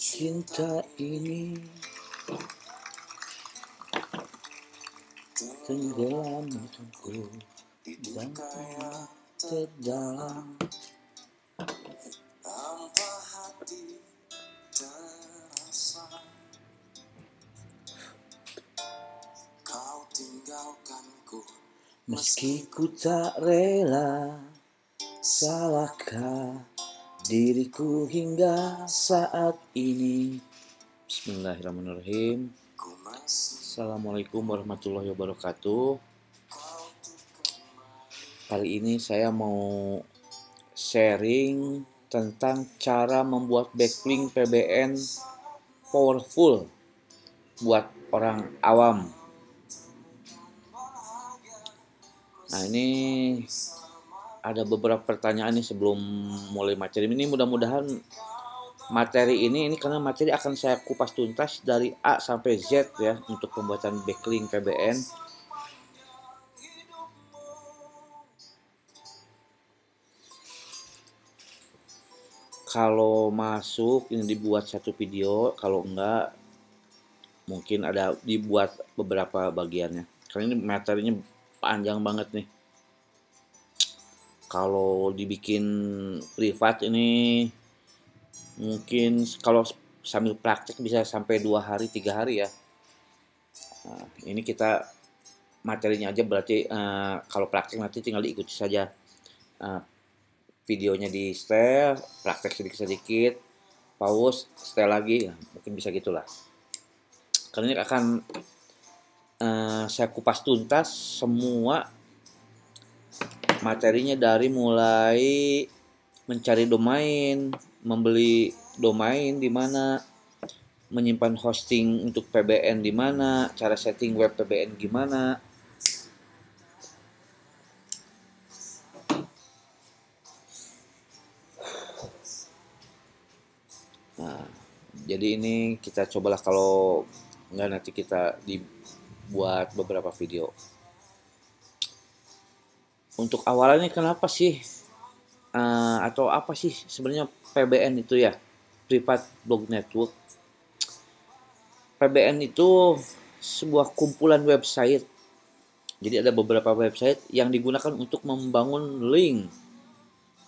Cinta ini tenggelam untukku dan terdalam. Tanpa hati terasa, kau tinggalkanku. Meski ku tak rela, salahkah diriku hingga saat ini? Bismillahirrahmanirrahim. Ku masih Assalamualaikum warahmatullahi wabarakatuh. Kali ini saya mau sharing tentang cara membuat backlink PBN powerful buat orang awam. Nah, ini ada beberapa pertanyaan nih sebelum mulai materi ini. Mudah-mudahan materi ini karena materi akan saya kupas tuntas dari A sampai Z ya untuk pembuatan backlink PBN. Kalau masuk ini dibuat satu video, kalau enggak mungkin ada dibuat beberapa bagiannya. Karena ini materinya panjang banget nih. Kalau dibikin privat ini mungkin kalau sambil praktek bisa sampai 2 hari 3 hari ya. Nah, ini kita materinya aja berarti kalau praktek nanti tinggal diikuti saja. Videonya di setel, praktek sedikit-sedikit, pause, setel lagi, ya, mungkin bisa gitulah. Karena ini akan saya kupas tuntas semua materinya dari mulai mencari domain, membeli domain di mana, menyimpan hosting untuk PBN di mana, cara setting web PBN gimana. Nah, jadi ini kita cobalah, kalau enggak nanti kita dibuat beberapa video. Untuk awalnya kenapa sih atau apa sih sebenarnya PBN itu ya, Private Blog Network. PBN itu sebuah kumpulan website. Jadi ada beberapa website yang digunakan untuk membangun link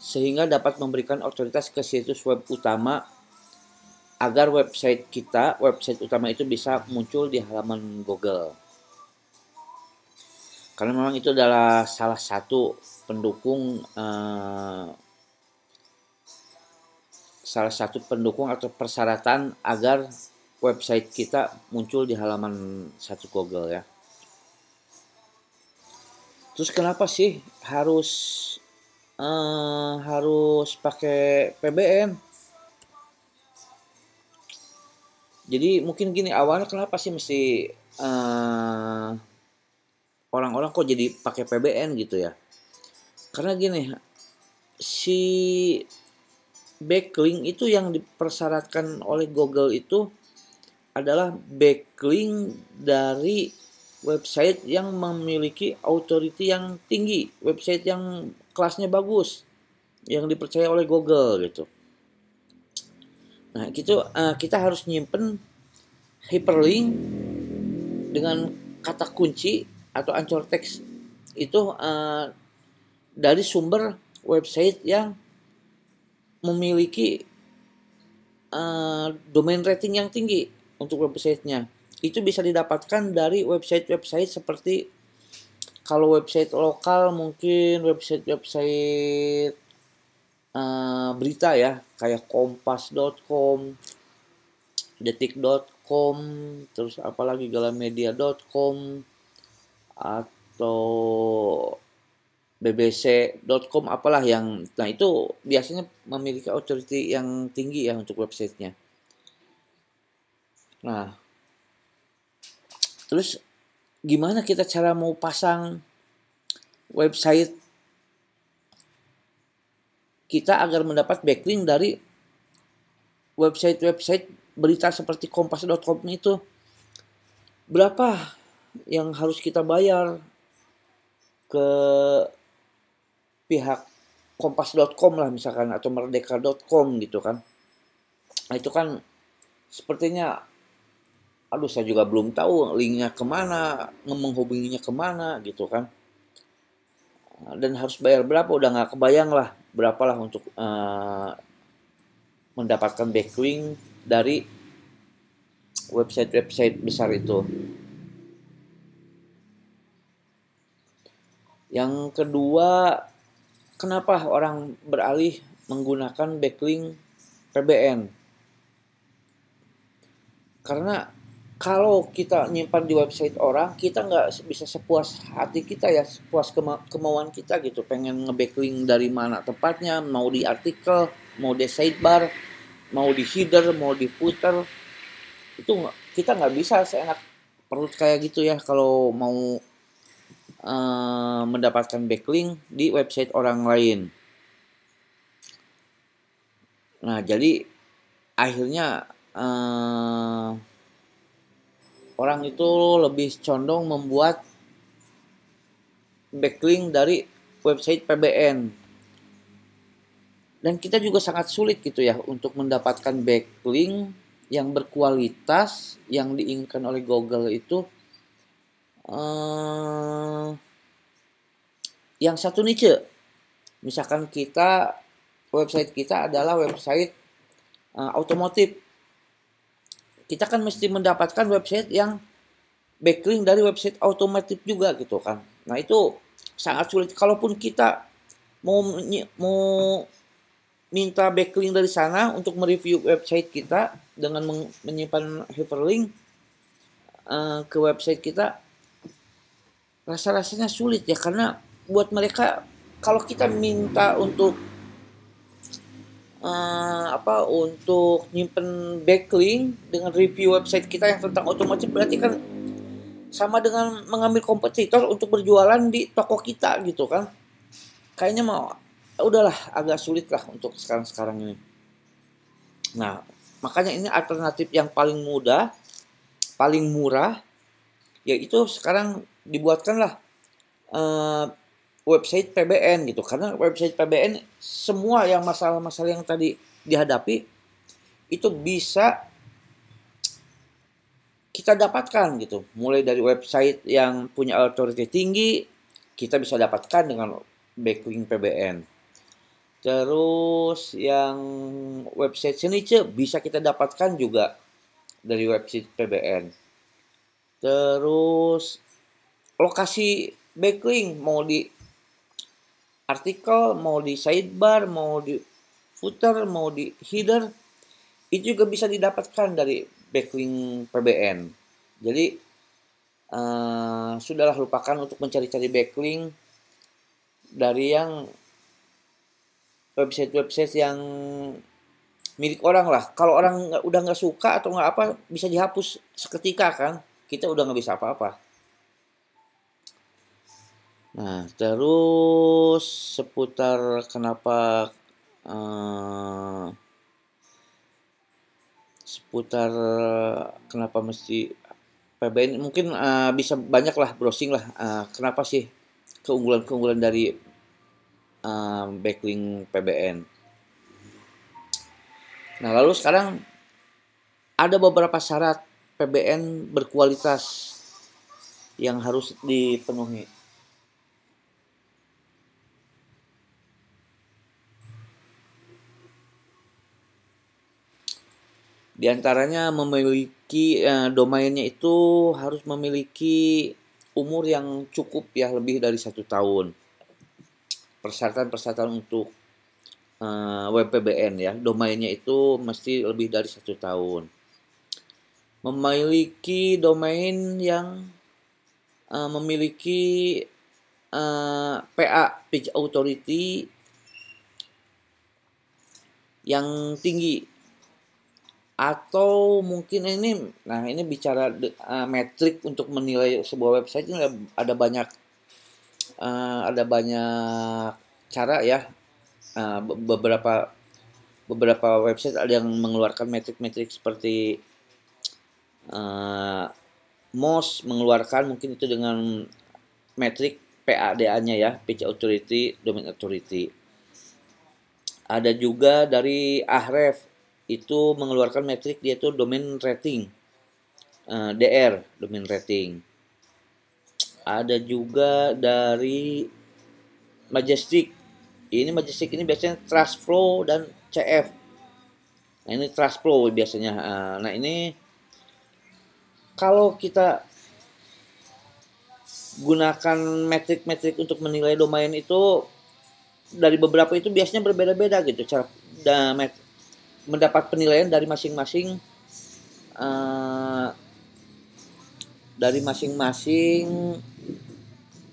sehingga dapat memberikan otoritas ke situs web utama agar website utama itu bisa muncul di halaman Google. Karena memang itu adalah salah satu pendukung atau persyaratan agar website kita muncul di halaman satu Google ya. Terus kenapa sih harus pakai PBN? Jadi mungkin gini, awalnya kenapa sih mesti orang-orang kok jadi pakai PBN gitu ya? Karena gini, si backlink itu yang dipersyaratkan oleh Google itu adalah backlink dari website yang memiliki authority yang tinggi, website yang kelasnya bagus, yang dipercaya oleh Google gitu. Nah, kita harus nyimpen hyperlink dengan kata kunci atau anchor text itu dari sumber website yang memiliki domain rating yang tinggi untuk websitenya. Itu bisa didapatkan dari website-website seperti, kalau website lokal mungkin website berita ya, kayak kompas.com, detik.com, terus apalagi galamedia.com atau bbc.com, apalah yang, nah itu biasanya memiliki authority yang tinggi ya untuk websitenya. Nah, terus gimana kita cara mau pasang website kita agar mendapat backlink dari website-website berita seperti kompas.com itu? Berapa yang harus kita bayar ke pihak kompas.com lah misalkan, atau merdeka.com gitu kan? Nah, itu kan sepertinya, aduh saya juga belum tahu linknya kemana, menghubunginya kemana gitu kan. Dan harus bayar berapa, udah nggak kebayang lah berapalah untuk mendapatkan backlink dari website-website besar itu. Yang kedua, kenapa orang beralih menggunakan backlink PBN? Karena kalau kita nyimpan di website orang, kita nggak bisa sepuas hati kita ya, sepuas kemauan kita gitu. Pengen nge-backlink dari mana tepatnya, mau di artikel, mau di sidebar, mau di header, mau di footer. Itu kita nggak bisa seenak perut kayak gitu ya kalau mau mendapatkan backlink di website orang lain. Nah, jadi akhirnya orang itu lebih condong membuat backlink dari website PBN. Dan kita juga sangat sulit gitu ya untuk mendapatkan backlink yang berkualitas yang diinginkan oleh Google itu yang satu niche. Misalkan website kita adalah website otomotif. Kita kan mesti mendapatkan website yang backlink dari website otomotif juga gitu kan. Nah, itu sangat sulit. Kalaupun kita mau minta backlink dari sana untuk mereview website kita dengan menyimpan hyperlink ke website kita, rasa-rasanya sulit ya, karena buat mereka kalau kita minta untuk untuk nyimpen backlink dengan review website kita yang tentang otomotif, berarti kan sama dengan mengambil kompetitor untuk berjualan di toko kita gitu kan. Kayaknya mau udahlah agak sulit lah untuk sekarang ini. Nah, makanya ini alternatif yang paling mudah, paling murah, yaitu sekarang dibuatkanlah website PBN gitu. Karena website PBN semua yang masalah-masalah yang tadi dihadapi itu bisa kita dapatkan gitu. Mulai dari website yang punya authority tinggi, kita bisa dapatkan dengan backlink PBN. Terus yang website niche bisa kita dapatkan juga dari website PBN. Terus lokasi backlink mau di artikel, mau di sidebar, mau di footer, mau di header, itu juga bisa didapatkan dari backlink PBN. Jadi sudahlah lupakan untuk mencari-cari backlink dari yang website-website yang milik orang lah. Kalau orang udah nggak suka atau nggak apa, bisa dihapus seketika kan. Kita udah nggak bisa apa-apa. Nah, terus seputar kenapa mesti PBN, mungkin bisa banyak lah browsing lah. Kenapa sih keunggulan-keunggulan dari backlink PBN. Nah, lalu sekarang ada beberapa syarat PBN berkualitas yang harus dipenuhi. Di antaranya memiliki domainnya itu harus memiliki umur yang cukup ya, lebih dari 1 tahun. Persyaratan-persyaratan untuk web PBN ya, domainnya itu mesti lebih dari 1 tahun. Memiliki domain yang memiliki PA Page Authority yang tinggi, atau mungkin ini bicara metrik untuk menilai sebuah website ini ada banyak cara ya. Beberapa website ada yang mengeluarkan metrik-metrik seperti Moz mengeluarkan mungkin itu dengan metrik PADA-nya ya, Page Authority, Domain Authority. Ada juga dari Ahref itu mengeluarkan metrik, dia itu domain rating, DR, domain rating. Ada juga dari Majestic. Ini Majestic ini biasanya TrustFlow dan CF. Nah ini TrustFlow biasanya. Nah ini kalau kita gunakan metrik-metrik untuk menilai domain itu, dari beberapa itu biasanya berbeda-beda gitu cara mendapat penilaian dari masing-masing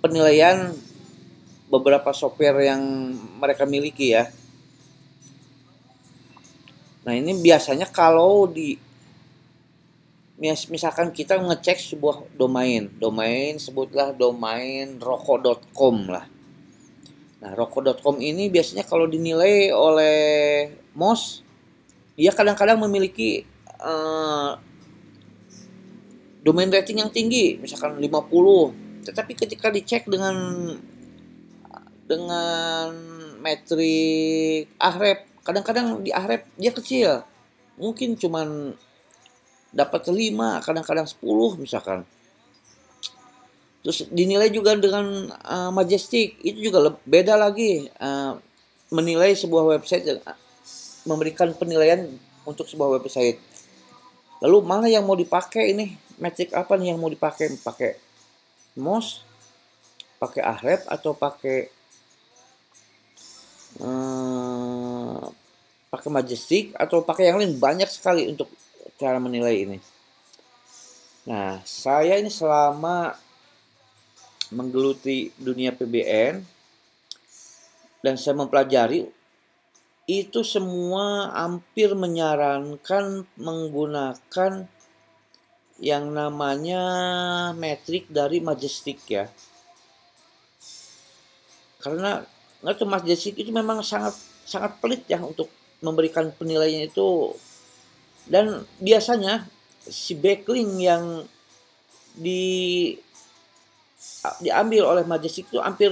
penilaian beberapa software yang mereka miliki ya. Nah ini biasanya kalau misalkan kita ngecek sebuah domain sebutlah domain rokok.com lah. Nah rokok.com ini biasanya kalau dinilai oleh MOS, dia kadang-kadang memiliki domain rating yang tinggi, misalkan 50. Tetapi ketika dicek dengan metrik Ahref, kadang-kadang di Ahref dia kecil. Mungkin cuman dapat 5, kadang-kadang 10 misalkan. Terus dinilai juga dengan Majestic, itu juga beda lagi. Menilai sebuah website, memberikan penilaian untuk sebuah website. Lalu mana yang mau dipakai ini? Metrik apa nih yang mau dipakai? Pakai MOS, pakai Ahref, atau pakai Majestic, atau pakai yang lain? Banyak sekali untuk cara menilai ini. Nah, saya ini selama menggeluti dunia PBN dan saya mempelajari, itu semua hampir menyarankan menggunakan yang namanya metrik dari Majestic ya. Karena Majestic itu memang sangat pelit ya untuk memberikan penilaian itu. Dan biasanya si backlink yang diambil oleh Majestic itu hampir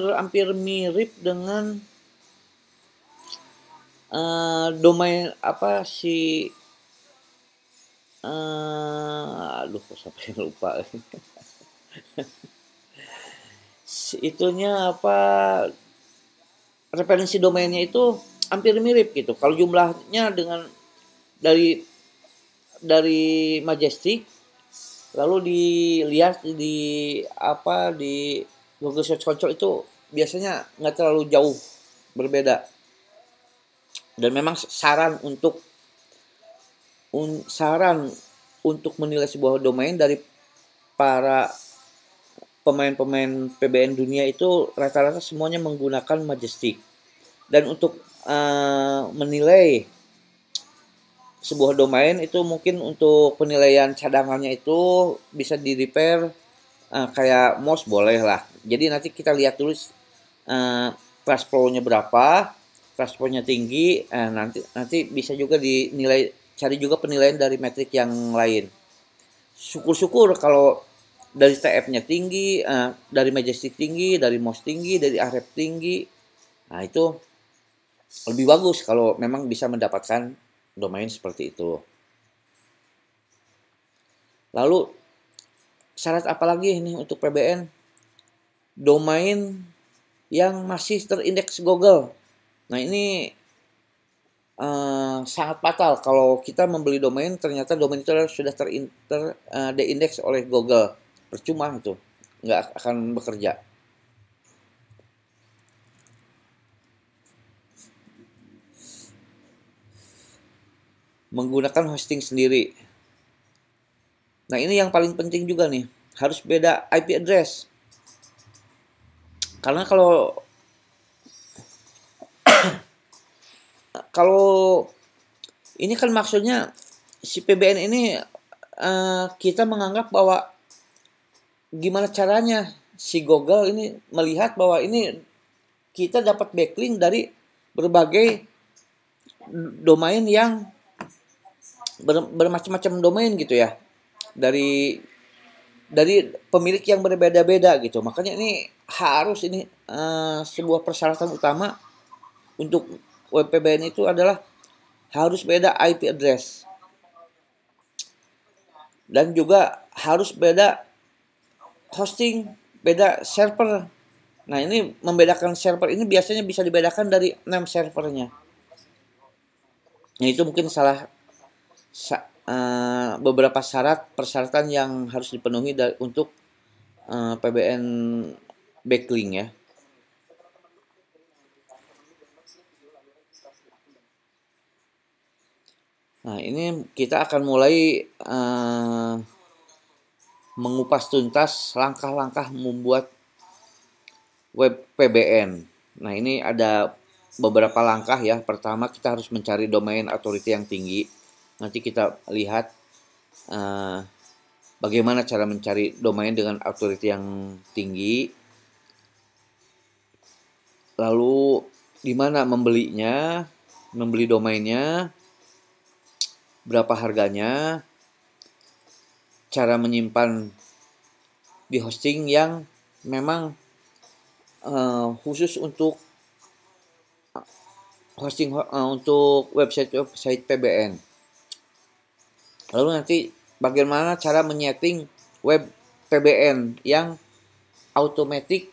mirip dengan domain sampai lupa. Itunya referensi domainnya itu hampir mirip gitu. Kalau jumlahnya dengan dari Majestic, lalu dilihat di Google Search Console, itu biasanya nggak terlalu jauh berbeda. Dan memang saran untuk menilai sebuah domain dari para pemain-pemain PBN dunia itu rata-rata semuanya menggunakan Majestic. Dan untuk menilai sebuah domain itu, mungkin untuk penilaian cadangannya itu bisa di repair kayak MOS boleh lah. Jadi nanti kita lihat dulu TrustFlow-nya berapa, TrustFlow-nya tinggi, nanti bisa juga dinilai, cari juga penilaian dari metrik yang lain. Syukur-syukur kalau dari TF-nya tinggi, dari Majestic tinggi, dari MOS tinggi, dari Ahref tinggi. Nah itu lebih bagus kalau memang bisa mendapatkan domain seperti itu. Lalu syarat apa lagi ini untuk PBN? Domain yang masih terindeks Google. Nah ini sangat fatal kalau kita membeli domain, ternyata domain itu sudah terindeks oleh Google. Percuma itu, nggak akan bekerja. Menggunakan hosting sendiri. Nah ini yang paling penting juga nih, harus beda IP address. Karena kalau ini kan maksudnya si PBN ini kita menganggap bahwa gimana caranya si Google ini melihat bahwa ini kita dapat backlink dari berbagai domain yang bermacam-macam domain gitu ya, dari pemilik yang berbeda-beda gitu. Makanya ini harus sebuah persyaratan utama untuk web PBN itu adalah harus beda IP address, dan juga harus beda hosting, beda server. Nah, ini membedakan server ini biasanya bisa dibedakan dari 6 servernya. Nah, itu mungkin beberapa persyaratan yang harus dipenuhi untuk PBN backlink ya. Nah, ini kita akan mulai mengupas tuntas langkah-langkah membuat web PBN. Nah, ini ada beberapa langkah ya. Pertama, kita harus mencari domain authority yang tinggi. Nanti kita lihat bagaimana cara mencari domain dengan authority yang tinggi. Lalu di mana membelinya, membeli domainnya, berapa harganya, cara menyimpan di hosting yang memang khusus untuk hosting untuk website PBN. Lalu nanti bagaimana cara menyeting web PBN yang automatic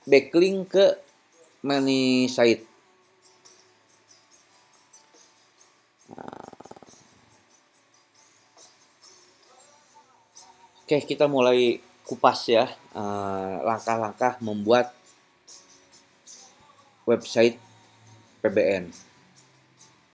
backlink ke money site. Oke, kita mulai kupas ya langkah-langkah membuat website PBN.